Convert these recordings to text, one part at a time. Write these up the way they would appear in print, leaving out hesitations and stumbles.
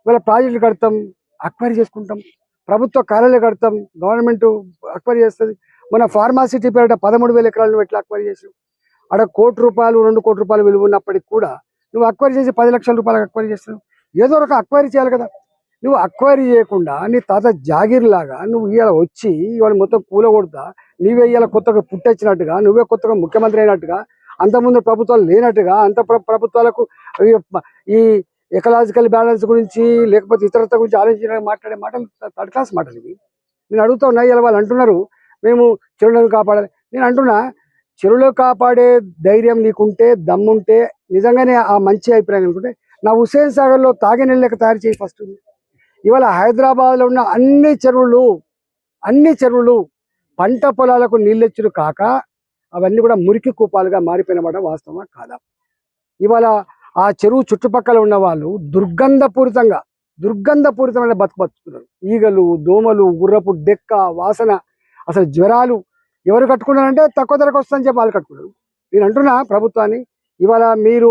ఇవాళ ప్రాజెక్టులు కడతాం, అక్వైరీ చేసుకుంటాం, ప్రభుత్వ కార్యాలయాలు కడతాం, గవర్నమెంట్ అక్వైరీ చేస్తుంది. మన ఫార్మాసిటీ పేరిట 13,000 ఎకరాలు నువ్వు ఎట్లా అక్వైరీ చేసావు? అక్కడ ₹1 2 కోట్ల రూపాయలు విలువ ఉన్నప్పటికి కూడా నువ్వు అక్వైరీ చేసి 10 లక్షల రూపాయలకు అక్వైరీ చేస్తున్నావు. ఏదో ఒక అక్వైరీ చేయాలి కదా. నువ్వు అక్వైరీ చేయకుండా నీ తాత జాగీర్ లాగా నువ్వు ఇవాళ వచ్చి ఇవాళ మొత్తం కూలగొడతా, నువ్వే ఇవాళ కొత్తగా పుట్టొచ్చినట్టుగా, నువ్వే కొత్తగా ముఖ్యమంత్రి అయినట్టుగా, అంతకుముందు ప్రభుత్వాలు లేనట్టుగా, ప్రభుత్వాలకు ఈ ఎకలాజికల్ బ్యాలెన్స్ గురించి లేకపోతే ఇతరత్వ గురించి ఆలోచించడానికి మాట్లాడే మాటలు థర్డ్ క్లాస్ మాటలు ఇవి. నేను అడుగుతా ఉన్నా, ఇలా వాళ్ళు అంటున్నారు మేము చెరువులను కాపాడాలి. నేను అంటున్నా, చెరువులు కాపాడే ధైర్యం నీకుంటే, దమ్ముంటే, నిజంగానే ఆ మంచి అభిప్రాయం అనుకుంటే నా హుస్సేన్ సాగర్లో తాగే నీళ్ళు లెక్క తయారు చేయి ఫస్ట్. ఇవాళ హైదరాబాద్లో ఉన్న అన్ని చెరువులు పంట పొలాలకు నీళ్ళెచ్చుడు కాక అవన్నీ కూడా మురికి కూపాలుగా మారిపోయినమాట వాస్తవమా కాదా? ఇవాళ ఆ చెరువు చుట్టుపక్కల ఉన్న వాళ్ళు దుర్గంధపూరితమైన బతుకుతున్నారు. ఈగలు, దోమలు, గుర్రపు డెక్క వాసన, అసలు జ్వరాలు. ఎవరు కట్టుకున్నారంటే తక్కువ ధరకు వస్తుందని చెప్పి వాళ్ళు కట్టుకున్నారు. నేను అంటున్నా ప్రభుత్వాన్ని, ఇవాళ మీరు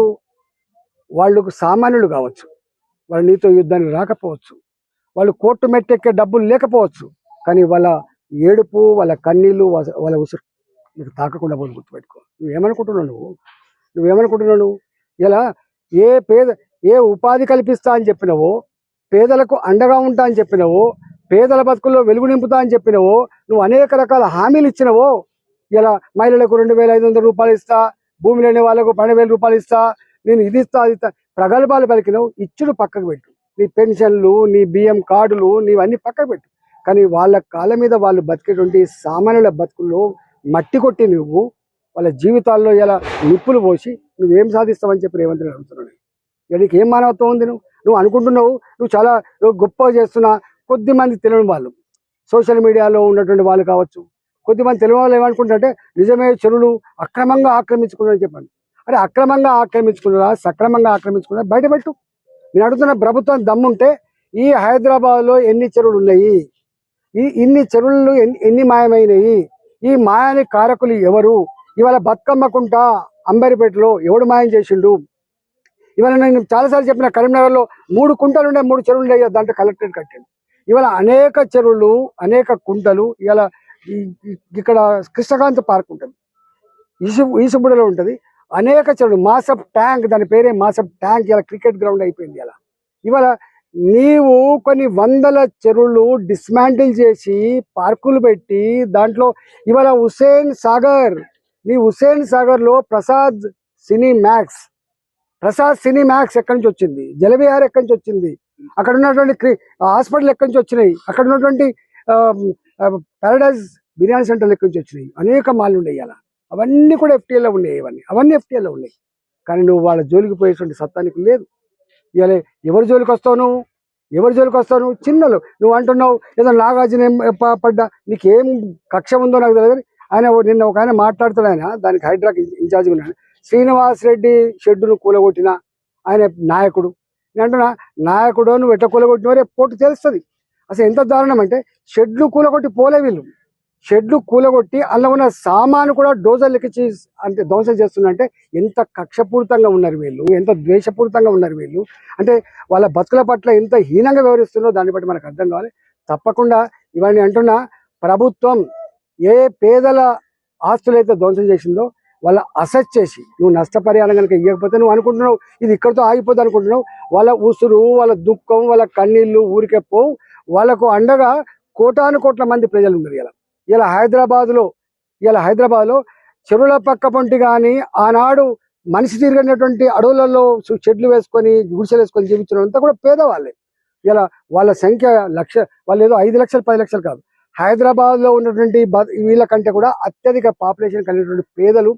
వాళ్ళకు సామాన్యులు కావచ్చు, వాళ్ళు నీతో యుద్ధానికి రాకపోవచ్చు, వాళ్ళు కోర్టు మెట్టెక్కే డబ్బులు లేకపోవచ్చు, కానీ వాళ్ళ ఏడుపు, వాళ్ళ కన్నీళ్ళు, వాళ్ళ ఉసురు నీకు తాకకుండా పోదు. గుర్తుపెట్టుకో. నువ్వేమనుకుంటున్నావు? ఇలా ఏ ఉపాధి కల్పిస్తా అని చెప్పినవో, పేదలకు అండగా ఉంటా అని చెప్పినవో, పేదల బతుకుల్లో వెలుగు నింపుతా అని చెప్పినవో, నువ్వు అనేక రకాల హామీలు ఇచ్చినవో, ఇలా మహిళలకు 2,500 రూపాయలు ఇస్తా, భూమి లేని వాళ్ళకు 12,000 రూపాయలు ఇస్తా, నేను ఇది ఇస్తా అది ఇస్తా ప్రగల్భాలు పలికినవు. ఇచ్చుడు పక్కకు పెట్టు. నీ పెన్షన్లు, నీ బియ్యం కార్డులు, నీవన్నీ పక్కకు పెట్టు. కానీ వాళ్ళ కాళ్ళ మీద వాళ్ళు బతికేటువంటి సామాన్యుల బతుకుల్లో మట్టి కొట్టి నువ్వు వాళ్ళ జీవితాల్లో ఇలా నిప్పులు పోసి నువ్వేం సాధిస్తావని చెప్పి రేవంత్ రెడ్డి అడుగుతున్నాడు. నీకు ఏం మానవత్వం ఉంది? నువ్వు అనుకుంటున్నావు నువ్వు చాలా గొప్పగా చేస్తున్నా. కొద్దిమంది తెలియని వాళ్ళు, సోషల్ మీడియాలో ఉన్నటువంటి వాళ్ళు కావచ్చు, కొద్దిమంది తెలియని వాళ్ళు ఏమనుకుంటారంటే నిజమే చెరువులు అక్రమంగా ఆక్రమించుకున్నారని చెప్పాను. అరే అక్రమంగా ఆక్రమించుకున్నారా, సక్రమంగా ఆక్రమించుకున్నారా బయటపెట్టు. నేను అడుగుతున్న ప్రభుత్వం దమ్ముంటే ఈ హైదరాబాద్లో ఎన్ని చెరువులు ఉన్నాయి, ఇన్ని చెరువులు ఎన్ని మాయమైనవి, ఈ మాయాని కారకులు ఎవరు? ఇవాళ బతుకమ్మకుంట అంబరిపేటలో ఎవడు మాయం చేసిండు? ఇవాళ నేను చాలాసార్లు చెప్పిన, కరీంనగర్లో 3 కుంటలు ఉండే 3 చెరువులు ఉండే, దాంట్లో కలెక్టరేట్ కట్టాడు. ఇవాళ అనేక చెరువులు, అనేక కుంటలు. ఇవాళ ఇక్కడ కృష్ణకాంత్ పార్క్ ఉంటుంది, ఈసుబుడలో ఉంటుంది, అనేక చెరువులు. మాసప్ ట్యాంక్, దాని పేరే మాసప్ ట్యాంక్, ఇలా క్రికెట్ గ్రౌండ్ అయిపోయింది. ఇవాళ నీవు కొన్ని వందల చెరువులు డిస్మాంటిల్ చేసి పార్కులు పెట్టి దాంట్లో ఇవాళ హుస్సేన్ సాగర్లో ప్రసాద్ సినీ మ్యాక్స్ ఎక్కడి నుంచి వచ్చింది? జలవిహార్ ఎక్కడి నుంచి వచ్చింది? అక్కడ ఉన్నటువంటి హాస్పిటల్ ఎక్కడి నుంచి వచ్చినాయి? అక్కడ ఉన్నటువంటి పారడైజ్ బిర్యానీ సెంటర్లు ఎక్కడి నుంచి వచ్చినాయి? అనేక మాల్లు ఉన్నాయి. ఇలా అవన్నీ కూడా FTAలో ఉన్నాయి. అవన్నీ FTAలో ఉన్నాయి. కానీ నువ్వు వాళ్ళ జోలికి పోయేటువంటి సత్తానికి లేదు. ఇవాళ ఎవరి జోలికి వస్తావు నువ్వు? చిన్నలు నువ్వు అంటున్నావు ఏదో నాగార్జున పడ్డా, నీకేం కక్ష ఉందో నాకు తెలియదు. నిన్న ఒక ఆయన మాట్లాడుతాడు, ఆయన దానికి హైడ్రాక్ ఇన్ఛార్జ్ ఉన్నాడు. శ్రీనివాస్ రెడ్డి షెడ్డును కూలగొట్టిన ఆయన నాయకుడు. నేను అంటున్నా, నాయకుడు నువ్వు ఎట్లా కూలగొట్టినవో రేపు పోటీ తెలుస్తుంది. అసలు ఎంత దారుణం అంటే, షెడ్లు కూలగొట్టి పోలే వీళ్ళు, షెడ్లు కూలగొట్టి అందులో ఉన్న సామాను కూడా డోజర్లకి అంటే ధ్వంసం చేస్తుందంటే ఎంత కక్షపూరితంగా ఉన్నారు వీళ్ళు, ఎంత ద్వేషపూరితంగా ఉన్నారు వీళ్ళు అంటే వాళ్ళ బతుకుల పట్ల ఎంత హీనంగా వ్యవహరిస్తున్నారో దాన్ని బట్టి మనకు అర్థం కావాలి. తప్పకుండా ఇవన్నీ అంటున్నా, ప్రభుత్వం ఏ పేదల ఆస్తులైతే ధ్వంసం చేసిందో వాళ్ళ అసెట్ చేసి నువ్వు నష్టపరిహారం కనుక ఇవ్వకపోతే నువ్వు అనుకుంటున్నావు ఇది ఇక్కడితో ఆగిపోద్ది అనుకుంటున్నావు. వాళ్ళ ఉసురు, వాళ్ళ దుఃఖం, వాళ్ళ కన్నీళ్ళు ఊరికే పోవు. వాళ్ళకు అండగా కోటాను మంది ప్రజలు ఉన్నారు. ఇలా హైదరాబాద్లో చెరువుల పక్క పొంటి కానీ ఆనాడు మనిషి తిరిగినటువంటి అడవులలో చెట్లు వేసుకొని గుడిసెలు వేసుకొని జీవించడం అంతా కూడా పేదవాళ్ళే. ఇలా వాళ్ళ సంఖ్య వాళ్ళు ఏదో 5 లక్షలు 10 లక్షలు కాదు. హైదరాబాద్లో ఉన్నటువంటి వీళ్ళ కంటే కూడా అత్యధిక పాపులేషన్ కలిగినటువంటి పేదలు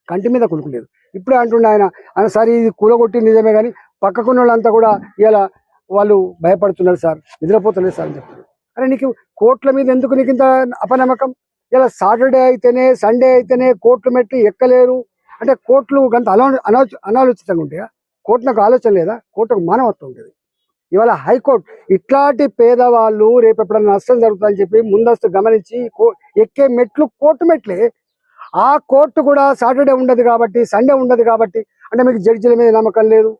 కంటి మీద కొనుక్కులేదు. ఇప్పుడే అంటుండే ఆయన సరే ఇది కూలగొట్టి నిజమే కానీ పక్కకున్న వాళ్ళంతా కూడా ఇలా వాళ్ళు భయపడుతున్నారు సార్, నిద్రపోతున్నారు సార్ అని చెప్తున్నారు. అరే నీకు కోట్ల మీద ఎందుకు నీకు ఇంత అపనమ్మకం? ఇలా సాటర్డే అయితేనే సండే అయితేనే కోర్టు మెట్లు ఎక్కలేరు అంటే కోర్టులు గంత అనాలోచితంగా ఉంటాయా? కోర్టుకు ఆలోచన లేదా? కోర్టుకు మానవత్వం ఉంటుంది. ఇవాళ హైకోర్టు ఇట్లాంటి పేదవాళ్ళు రేపు ఎప్పుడన్నా నష్టం జరుగుతుందని చెప్పి ముందస్తు గమనించి ఎక్కే మెట్లు కోర్టు మెట్లే. ఆ కోర్టు కూడా సాటర్డే ఉండదు కాబట్టి, సండే ఉండదు కాబట్టి అంటే మీకు జడ్జిల మీద నమ్మకం లేదు,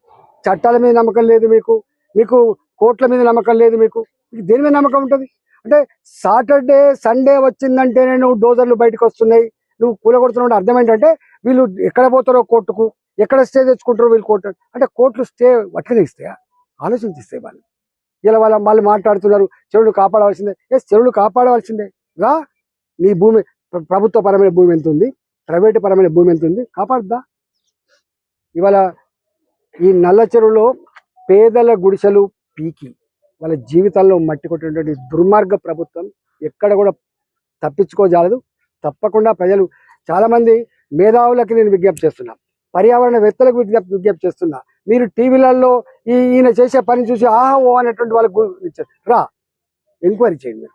చట్టాల మీద నమ్మకం లేదు, మీకు మీకు కోట్ల మీద నమ్మకం లేదు, మీకు దేని మీద నమ్మకం ఉంటుంది? అంటే సాటర్డే సండే వచ్చిందంటేనే నువ్వు డోజర్లు బయటకు వస్తున్నాయి, నువ్వు కూలగొడుతున్నావు. అర్థం ఏంటంటే వీళ్ళు ఎక్కడ పోతారో కోర్టుకు, ఎక్కడ స్టే తెచ్చుకుంటారో వీళ్ళు కోర్టు. అంటే కోర్టులు స్టే అట్లనే ఇస్తాయా? ఆలోచించిస్తాయి వాళ్ళు. ఇలా వాళ్ళు మాట్లాడుతున్నారు చెరువులు కాపాడవలసిందే. చెరువులు కాపాడవలసిందే రా. నీ భూమి ప్రభుత్వ పరమైన భూమి ఎంత ఉంది, ప్రైవేటు పరమైన భూమి ఎంత ఉంది, కాపాడుద్దా? ఇవాళ ఈ నల్ల చెరువులో పేదల గుడిసెలు పీకి వాళ్ళ జీవితాల్లో మట్టి కొట్టినటువంటి దుర్మార్గ ప్రభుత్వం ఎక్కడ కూడా తప్పించుకోజాలదు. తప్పకుండా ప్రజలు చాలామంది మేధావులకి నేను విజ్ఞప్తి చేస్తున్నా, పర్యావరణవేత్తలకు విజ్ఞప్తి చేస్తున్నా, మీరు టీవీలలో ఈయన చేసే పని చూసి ఆహా ఓ అనేటువంటి వాళ్ళకు రా ఎంక్వైరీ చేయండి.